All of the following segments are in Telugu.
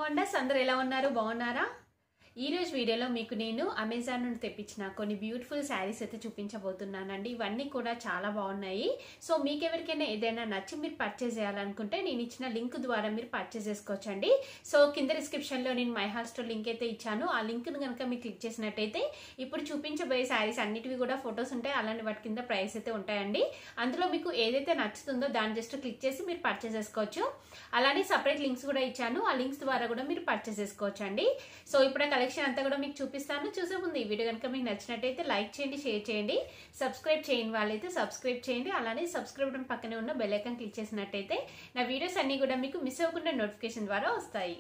వండర్స్ అందరూ ఎలా ఉన్నారు బాగున్నారా ఈ రోజు వీడియోలో మీకు నేను అమెజాన్ నుండి తెప్పించిన కొన్ని బ్యూటిఫుల్ సారీస్ అయితే చూపించబోతున్నానండి ఇవన్నీ కూడా చాలా బాగున్నాయి సో మీకు ఎవరికైనా ఏదైనా నచ్చి మీరు పర్చేస్ చేయాలనుకుంటే నేను ఇచ్చిన లింక్ ద్వారా మీరు పర్చేస్ చేసుకోవచ్చండి సో కింద డిస్క్రిప్షన్ లో నేను మై హాల్ స్టోర్ లింక్ అయితే ఇచ్చాను ఆ లింక్ ను గనుక మీరు క్లిక్ చేసినట్టయితే ఇప్పుడు చూపించబోయే సారీస్ అన్నిటివి కూడా ఫోటోస్ ఉంటాయి అలానే వాటి కింద ప్రైస్ అయితే ఉంటాయండి అందులో మీకు ఏదైతే నచ్చుతుందో దాన్ని జస్ట్ క్లిక్ చేసి మీరు పర్చేస్ చేసుకోవచ్చు అలానే సెపరేట్ లింక్స్ కూడా ఇచ్చాను ఆ లింక్స్ ద్వారా కూడా మీరు పర్చేస్ చేసుకోవచ్చు అండి సో ఇప్పుడు కలెక్షన్ అంతా కూడా మీకు చూపిస్తాను చూసే ముందు ఈ వీడియో కనుక మీకు నచ్చినట్టయితే లైక్ చేయండి షేర్ చేయండి సబ్స్క్రైబ్ చేయని వాళ్ళైతే సబ్స్క్రైబ్ చేయండి అలానే సబ్స్క్రైబ్ బటన్ పక్కనే ఉన్న బెల్ ఐకాన్ క్లిక్ చేసినట్టయితే నా వీడియోస్ అన్ని కూడా మీకు మిస్ అవ్వకుండా నోటిఫికేషన్ ద్వారా వస్తాయి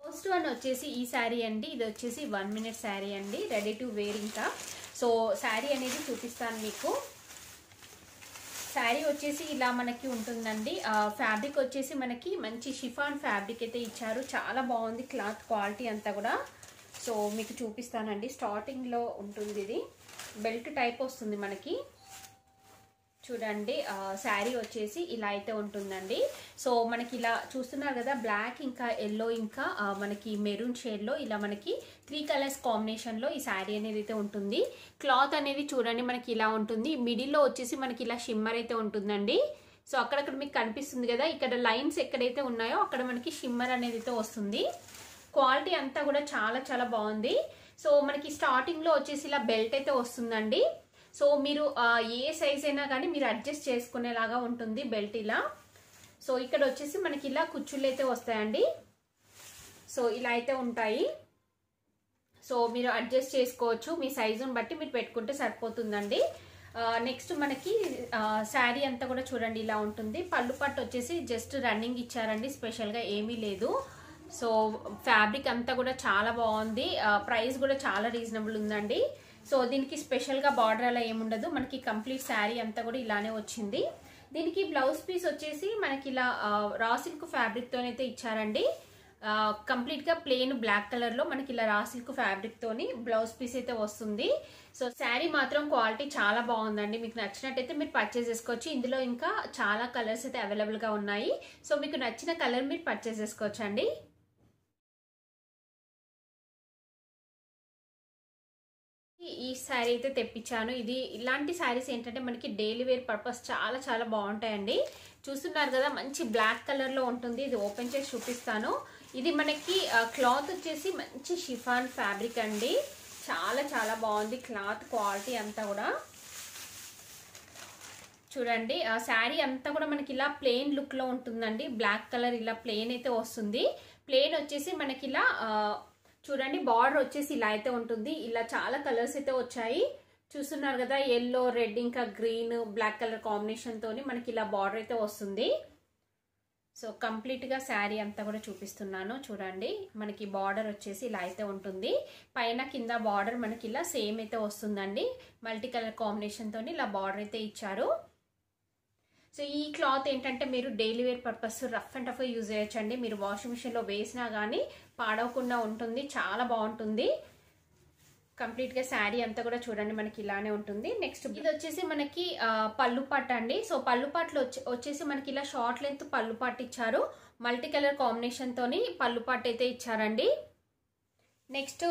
ఫస్ట్ వన్ వచ్చేసి ఈ శారీ అండి ఇది వచ్చేసి 1 minute శారీ అండి రెడీ టు వేర్ ఇంకా సో శారీ అనేది చూపిస్తాను మీకు శారీ వచ్చేసి ఇలా మనకి ఉంటుందండి ఫ్యాబ్రిక్ వచ్చేసి మనకి మంచి షిఫాన్ ఫ్యాబ్రిక్ అయితే ఇచ్చారు చాలా బాగుంది క్లాత్ క్వాలిటీ అంతా కూడా సో మీకు చూపిస్తానండి స్టార్టింగ్లో ఉంటుంది ఇది బెల్ట్ టైప్ వస్తుంది మనకి చూడండి శారీ వచ్చేసి ఇలా అయితే ఉంటుందండి సో మనకి ఇలా చూస్తున్నారు కదా బ్లాక్ ఇంకా ఎల్లో ఇంకా మనకి మెరూన్ షేడ్లో ఇలా మనకి 3 కలర్స్ కాంబినేషన్లో ఈ శారీ అనేది అయితే ఉంటుంది క్లాత్ అనేది చూడండి మనకి ఇలా ఉంటుంది మిడిల్లో వచ్చేసి మనకి ఇలా షిమ్మర్ అయితే ఉంటుందండి సో అక్కడక్కడ మీకు కనిపిస్తుంది కదా ఇక్కడ లైన్స్ ఎక్కడైతే ఉన్నాయో అక్కడ మనకి షిమ్మర్ అనేది అయితే వస్తుంది క్వాలిటీ అంతా కూడా చాలా చాలా బాగుంది సో మనకి స్టార్టింగ్లో వచ్చేసి ఇలా బెల్ట్ అయితే వస్తుందండి సో మీరు ఏ సైజ్ అయినా కానీ మీరు అడ్జస్ట్ చేసుకునేలాగా ఉంటుంది బెల్ట్ ఇలా సో ఇక్కడ వచ్చేసి మనకి ఇలా కుచ్చుళ్ళు అయితే వస్తాయండి సో ఇలా అయితే ఉంటాయి సో మీరు అడ్జస్ట్ చేసుకోవచ్చు మీ సైజుని బట్టి మీరు పెట్టుకుంటే సరిపోతుందండి నెక్స్ట్ మనకి శారీ అంతా కూడా చూడండి ఇలా ఉంటుంది పళ్ళు పట్టు వచ్చేసి జస్ట్ రన్నింగ్ ఇచ్చారండి స్పెషల్గా ఏమీ లేదు సో ఫ్యాబ్రిక్ అంతా కూడా చాలా బాగుంది ప్రైస్ కూడా చాలా రీజనబుల్ ఉందండి సో దీనికి స్పెషల్గా బార్డర్ అలా ఏముండదు మనకి కంప్లీట్ శారీ అంతా కూడా ఇలానే వచ్చింది దీనికి బ్లౌజ్ పీస్ వచ్చేసి మనకి ఇలా రా సిల్క్ ఫ్యాబ్రిక్తోనైతే ఇచ్చారండి కంప్లీట్గా ప్లెయిన్ బ్లాక్ కలర్లో మనకి ఇలా రా సిల్క్ ఫ్యాబ్రిక్తోని బ్లౌజ్ పీస్ అయితే వస్తుంది సో శారీ మాత్రం క్వాలిటీ చాలా బాగుందండి మీకు నచ్చినట్టయితే మీరు పర్చేస్ చేసుకోవచ్చు ఇందులో ఇంకా చాలా కలర్స్ అయితే అవైలబుల్గా ఉన్నాయి సో మీకు నచ్చిన కలర్ మీరు పర్చేస్ చేసుకోవచ్చు అండి ఈ శారీ అయితే తెప్పించాను ఇది ఇలాంటి శారీస్ ఏంటంటే మనకి డైలీ వేర్ పర్పస్ చాలా చాలా బాగుంటాయండి చూస్తున్నారు కదా మంచి బ్లాక్ కలర్లో ఉంటుంది ఇది ఓపెన్ చేసి చూపిస్తాను ఇది మనకి క్లాత్ వచ్చేసి మంచి షిఫాన్ ఫ్యాబ్రిక్ అండి చాలా చాలా బాగుంది క్లాత్ క్వాలిటీ అంతా కూడా చూడండి ఆ శారీ అంతా కూడా మనకి ఇలా ప్లెయిన్ లుక్లో ఉంటుందండి బ్లాక్ కలర్ ఇలా ప్లెయిన్ అయితే వస్తుంది ప్లెయిన్ వచ్చేసి మనకి ఇలా చూడండి బార్డర్ వచ్చేసి ఇలా అయితే ఉంటుంది ఇలా చాలా కలర్స్ అయితే వచ్చాయి చూస్తున్నారు కదా ఎల్లో రెడ్ ఇంకా గ్రీన్ బ్లాక్ కలర్ కాంబినేషన్ తోని మనకి ఇలా బార్డర్ అయితే వస్తుంది సో కంప్లీట్ గా శారీ అంతా కూడా చూపిస్తున్నాను చూడండి మనకి బార్డర్ వచ్చేసి ఇలా అయితే ఉంటుంది పైన కింద బార్డర్ మనకి ఇలా సేమ్ అయితే వస్తుందండి మల్టీ కలర్ కాంబినేషన్ తోని ఇలా బార్డర్ అయితే ఇచ్చారు సో ఈ క్లాత్ ఏంటంటే మీరు daily wear purpose rough and tough use చేయొచ్చండి మీరు వాషింగ్ మిషన్లో వేసినా కానీ పాడవకుండా ఉంటుంది చాలా బాగుంటుంది కంప్లీట్గా శారీ అంతా కూడా చూడండి మనకి ఇలానే ఉంటుంది నెక్స్ట్ ఇది వచ్చేసి మనకి పళ్ళు పాట అండి సో పళ్ళు పాటలో వచ్చేసి మనకి ఇలా షార్ట్ లెంత్ పళ్ళు పాట ఇచ్చారు మల్టీ కలర్ కాంబినేషన్ తోని పళ్ళు పాట అయితే ఇచ్చారండి నెక్స్ట్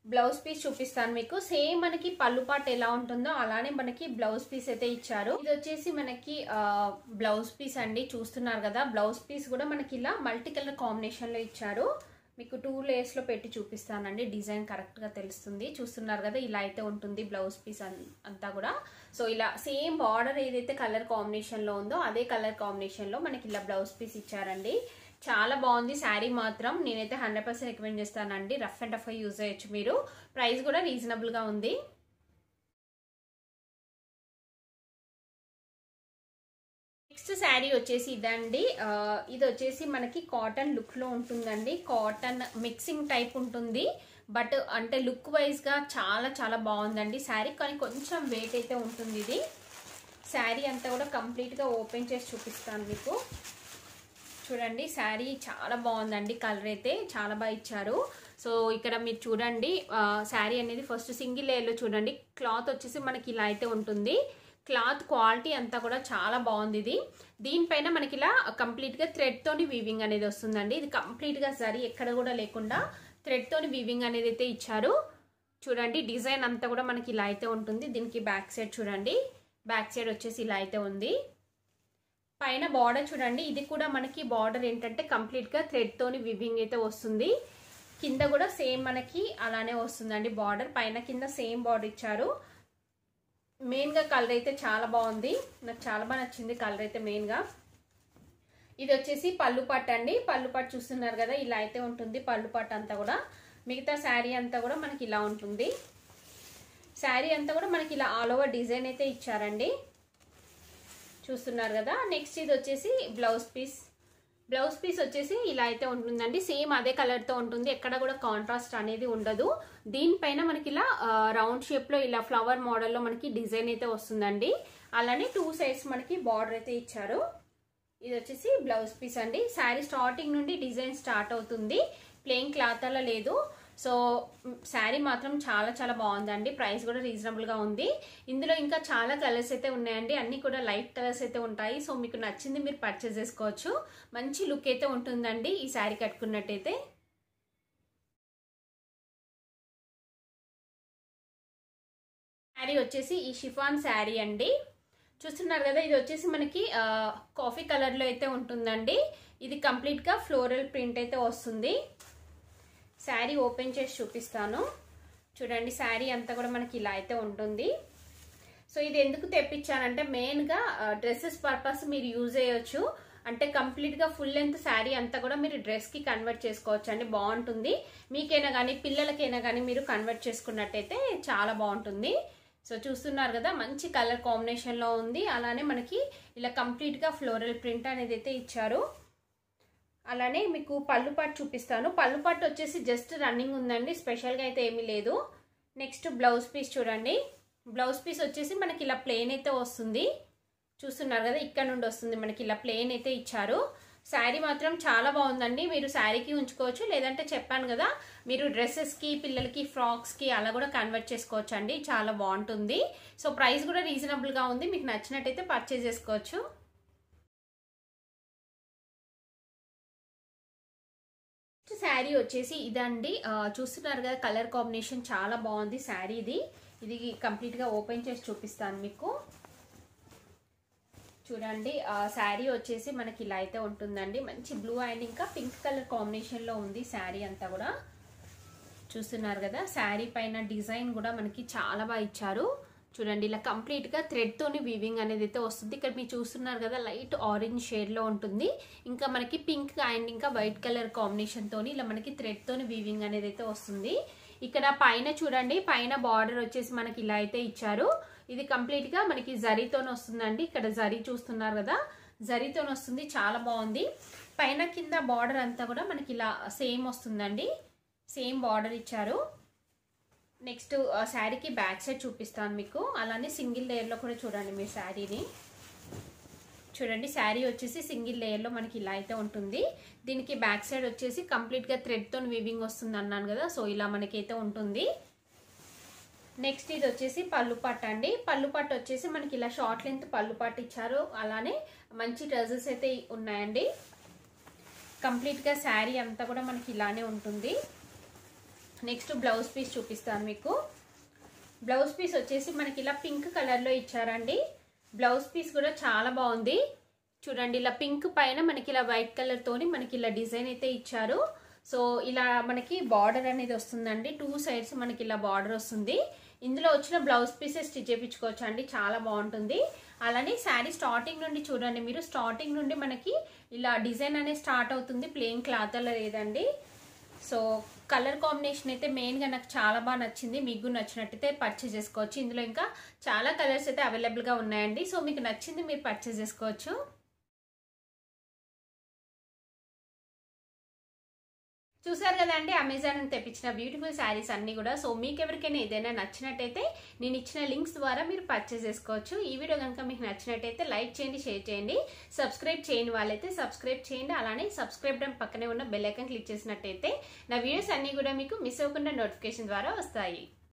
బ్లౌజ్ పీస్ చూపిస్తాను మీకు సేమ్ మనకి పళ్ళు పాట ఎలా ఉంటుందో అలానే మనకి బ్లౌజ్ పీస్ అయితే ఇచ్చారు ఇది వచ్చేసి మనకి బ్లౌజ్ పీస్ అండి చూస్తున్నారు కదా బ్లౌజ్ పీస్ కూడా మనకి ఇలా మల్టీ కలర్ కాంబినేషన్ లో ఇచ్చారు మీకు 2 లేయర్స్ లో పెట్టి చూపిస్తానండి డిజైన్ కరెక్ట్ గా తెలుస్తుంది చూస్తున్నారు కదా ఇలా అయితే ఉంటుంది బ్లౌజ్ పీస్ అంతా కూడా సో ఇలా సేమ్ బార్డర్ ఏదైతే కలర్ కాంబినేషన్ లో ఉందో అదే కలర్ కాంబినేషన్ లో మనకి ఇలా బ్లౌజ్ పీస్ ఇచ్చారండి చాలా బాగుంది శారీ మాత్రం నేనైతే 100% రికమెండ్ చేస్తానండి రఫ్ అండ్ టఫ్ యూజ్ చేయొచ్చు మీరు ప్రైస్ కూడా రీజనబుల్ గా ఉంది నెక్స్ట్ శారీ వచ్చేసి ఇదండి ఇది వచ్చేసి మనకి కాటన్ లుక్ లో ఉంటుందండి కాటన్ మిక్సింగ్ టైప్ ఉంటుంది బట్ అంటే లుక్ వైజ్ గా చాలా చాలా బాగుందండి శారీ కానీ కొంచెం వెయిట్ అయితే ఉంటుంది ఇది శారీ అంతా కూడా కంప్లీట్ గా ఓపెన్ చేసి చూపిస్తాను మీకు చూడండి శారీ చాలా బాగుందండి కలర్ అయితే చాలా బాగా ఇచ్చారు సో ఇక్కడ మీరు చూడండి శారీ అనేది ఫస్ట్ సింగిల్ లేయర్ లో చూడండి క్లాత్ వచ్చేసి మనకి ఇలా అయితే ఉంటుంది క్లాత్ క్వాలిటీ అంతా కూడా చాలా బాగుంది. ఇది దీనిపైన మనకి ఇలా కంప్లీట్గా థ్రెడ్తోని వీవింగ్ అనేది వస్తుందండి. ఇది కంప్లీట్గా జరీ ఎక్కడ కూడా లేకుండా థ్రెడ్తోని వీవింగ్ అనేది అయితే ఇచ్చారు. చూడండి డిజైన్ అంతా కూడా మనకి ఇలా అయితే ఉంటుంది. దీనికి బ్యాక్ సైడ్ చూడండి, బ్యాక్ సైడ్ వచ్చేసి ఇలా అయితే ఉంది. పైన బార్డర్ చూడండి, ఇది కూడా మనకి బార్డర్ ఏంటంటే కంప్లీట్గా థ్రెడ్తోని వీవింగ్ అయితే వస్తుంది. కింద కూడా సేమ్ మనకి అలానే వస్తుందండి బార్డర్. పైన కింద సేమ్ బార్డర్ ఇచ్చారు. మెయిన్గా కలర్ అయితే చాలా బాగుంది, నాకు చాలా బాగా నచ్చింది కలర్ అయితే మెయిన్గా. ఇది వచ్చేసి పళ్ళు పట్టు అండి. పళ్ళు పట్టు చూస్తున్నారు కదా, ఇలా అయితే ఉంటుంది పళ్ళు పట్టు అంతా కూడా. మిగతా శారీ అంతా కూడా మనకి ఇలా ఉంటుంది. శారీ అంతా కూడా మనకి ఇలా ఆల్ ఓవర్ డిజైన్ అయితే ఇచ్చారండి, చూస్తున్నారు కదా. నెక్స్ట్ ఇది వచ్చేసి బ్లౌజ్ పీస్. బ్లౌజ్ పీస్ వచ్చేసి ఇలా అయితే ఉంటుందండి. సేమ్ అదే కలర్తో ఉంటుంది, ఎక్కడ కూడా కాంట్రాస్ట్ అనేది ఉండదు. దీనిపైన మనకి ఇలా రౌండ్ షేప్లో ఇలా ఫ్లవర్ మోడల్లో మనకి డిజైన్ అయితే వస్తుందండి. అలానే 2 సైడ్స్ మనకి బార్డర్ అయితే ఇచ్చారు. ఇది వచ్చేసి బ్లౌజ్ పీస్ అండి. శారీ స్టార్టింగ్ నుండి డిజైన్ స్టార్ట్ అవుతుంది, ప్లెయిన్ క్లాత్ అలా లేదు. సో శారీ మాత్రం చాలా చాలా బాగుందండి. ప్రైస్ కూడా రీజనబుల్గా ఉంది. ఇందులో ఇంకా చాలా కలర్స్ అయితే ఉన్నాయండి, అన్ని కూడా లైట్ కలర్స్ అయితే ఉంటాయి. సో మీకు నచ్చింది మీరు పర్చేస్ చేసుకోవచ్చు. మంచి లుక్ అయితే ఉంటుందండి ఈ శారీ కట్టుకున్నట్టయితే. శారీ వచ్చేసి ఈ షిఫాన్ శారీ అండి, చూస్తున్నారు కదా. ఇది వచ్చేసి మనకి కాఫీ కలర్లో అయితే ఉంటుందండి. ఇది కంప్లీట్గా ఫ్లోరల్ ప్రింట్ అయితే వస్తుంది. శారీ ఓపెన్ చేసి చూపిస్తాను చూడండి. శారీ అంతా కూడా మనకి ఇలా అయితే ఉంటుంది. సో ఇది ఎందుకు తెప్పించానంటే మెయిన్గా డ్రెస్సెస్ పర్పస్ మీరు యూజ్ చేయొచ్చు. అంటే కంప్లీట్గా ఫుల్ లెంత్ శారీ అంతా కూడా మీరు డ్రెస్కి కన్వర్ట్ చేసుకోవచ్చు అండి, బాగుంటుంది. మీకైనా కానీ పిల్లలకైనా కానీ మీరు కన్వర్ట్ చేసుకున్నట్టయితే చాలా బాగుంటుంది. సో చూస్తున్నారు కదా, మంచి కలర్ కాంబినేషన్లో ఉంది. అలానే మనకి ఇలా కంప్లీట్గా ఫ్లోరల్ ప్రింట్ అనేది అయితే ఇచ్చారు. అలానే మీకు పళ్ళు పట్టు చూపిస్తాను. పళ్ళు పట్టు వచ్చేసి జస్ట్ రన్నింగ్ ఉందండి, స్పెషల్గా అయితే ఏమీ లేదు. నెక్స్ట్ బ్లౌజ్ పీస్ చూడండి. బ్లౌజ్ పీస్ వచ్చేసి మనకి ఇలా ప్లెయిన్ అయితే వస్తుంది, చూస్తున్నారు కదా. ఇక్కడ నుండి వస్తుంది మనకి ఇలా ప్లెయిన్ అయితే ఇచ్చారు. శారీ మాత్రం చాలా బాగుందండి. మీరు శారీకి ఉంచుకోవచ్చు, లేదంటే చెప్పాను కదా మీరు డ్రెస్సెస్కి పిల్లలకి ఫ్రాక్స్కి అలా కూడా కన్వర్ట్ చేసుకోవచ్చు అండి, చాలా బాగుంటుంది. సో ప్రైస్ కూడా రీజనబుల్గా ఉంది, మీకు నచ్చినట్టయితే పర్చేజ్ చేసుకోవచ్చు. శారీ వచ్చేసి ఇదండి, చూస్తున్నారు కదా కలర్ కాంబినేషన్ చాలా బాగుంది శారీ. ఇది కంప్లీట్గా ఓపెన్ చేసి చూపిస్తాను మీకు. చూడండి శారీ వచ్చేసి మనకి ఇలా అయితే ఉంటుందండి. మంచి బ్లూ అండ్ ఇంకా పింక్ కలర్ కాంబినేషన్లో ఉంది శారీ అంతా కూడా, చూస్తున్నారు కదా. శారీ పైన డిజైన్ కూడా మనకి చాలా బాగా ఇచ్చారు. చూడండి ఇలా కంప్లీట్గా థ్రెడ్తోని వీవింగ్ అనేది అయితే వస్తుంది. ఇక్కడ మీరు చూస్తున్నారు కదా లైట్ ఆరెంజ్ షేడ్లో ఉంటుంది. ఇంకా మనకి పింక్ అండ్ ఇంకా వైట్ కలర్ కాంబినేషన్తోని ఇలా మనకి థ్రెడ్తోని వీవింగ్ అనేది అయితే వస్తుంది. ఇక్కడ పైన చూడండి, పైన బార్డర్ వచ్చేసి మనకి ఇలా అయితే ఇచ్చారు. ఇది కంప్లీట్గా మనకి జరీతోని వస్తుందండి. ఇక్కడ జరీ చూస్తున్నారు కదా, జరీతోని వస్తుంది, చాలా బాగుంది. పైన కింద బార్డర్ అంతా కూడా మనకి ఇలా సేమ్ వస్తుందండి, సేమ్ బార్డర్ ఇచ్చారు. నెక్స్ట్ శారీకి బ్యాక్ సైడ్ చూపిస్తాను మీకు. అలానే సింగిల్ లేయర్లో కూడా చూడండి మీ శారీని. చూడండి శారీ వచ్చేసి సింగిల్ లేయర్లో మనకి ఇలా అయితే ఉంటుంది. దీనికి బ్యాక్ సైడ్ వచ్చేసి కంప్లీట్గా థ్రెడ్తో వీవింగ్ వస్తుంది అన్నాను కదా, సో ఇలా మనకైతే ఉంటుంది. నెక్స్ట్ ఇది వచ్చేసి పళ్ళు పట్టు అండి. పళ్ళు పట్టు వచ్చేసి మనకి ఇలా షార్ట్ లెంత్ పళ్ళు పట్టు ఇచ్చారు. అలానే మంచి ట్రజల్స్ అయితే ఉన్నాయండి. కంప్లీట్గా శారీ అంతా కూడా మనకి ఇలానే ఉంటుంది. నెక్స్ట్ బ్లౌజ్ పీస్ చూపిస్తాను మీకు. బ్లౌజ్ పీస్ వచ్చేసి మనకి ఇలా పింక్ కలర్లో ఇచ్చారండి. బ్లౌజ్ పీస్ కూడా చాలా బాగుంది. చూడండి ఇలా పింక్ పైన మనకి ఇలా వైట్ కలర్ తోని మనకి ఇలా డిజైన్ అయితే ఇచ్చారు. సో ఇలా మనకి బార్డర్ అనేది వస్తుందండి, 2 సైడ్స్ మనకి ఇలా బార్డర్ వస్తుంది. ఇందులో వచ్చిన బ్లౌజ్ పీసెస్ స్టిచ్ చేయించుకోవచ్చు అండి, చాలా బాగుంటుంది. అలానే శారీ స్టార్టింగ్ నుండి చూడండి మీరు, స్టార్టింగ్ నుండి మనకి ఇలా డిజైన్ అనేది స్టార్ట్ అవుతుంది, ప్లెయిన్ క్లాత్ అలా లేదండి. సో కలర్ కాంబినేషన్ అయితే మెయిన్గా నాకు చాలా బాగా నచ్చింది. మీకు నచ్చినట్టయితే పర్చేస్ చేసుకోవచ్చు. ఇందులో ఇంకా చాలా కలర్స్ అయితే అవైలబుల్గా ఉన్నాయండి. సో మీకు నచ్చింది మీరు పర్చేస్ చేసుకోవచ్చు. చూసారు కదండి అమెజాన్ అని తెప్పించిన బ్యూటిఫుల్ శారీస్ అన్ని కూడా. సో మీకు ఎవరికైనా ఏదైనా నచ్చినట్టయితే నేను ఇచ్చిన లింక్స్ ద్వారా మీరు పర్చేస్ చేసుకోవచ్చు. ఈ వీడియో కనుక మీకు నచ్చినట్టయితే లైక్ చేయండి, షేర్ చేయండి. సబ్స్క్రైబ్ చేయని వాళ్ళైతే సబ్స్క్రైబ్ చేయండి. అలానే సబ్స్క్రైబ్ బటన్ పక్కనే ఉన్న బెల్ ఐకాన్ క్లిక్ చేసినట్టయితే నా వీడియోస్ అన్ని కూడా మీకు మిస్ అవ్వకుండా నోటిఫికేషన్ ద్వారా వస్తాయి.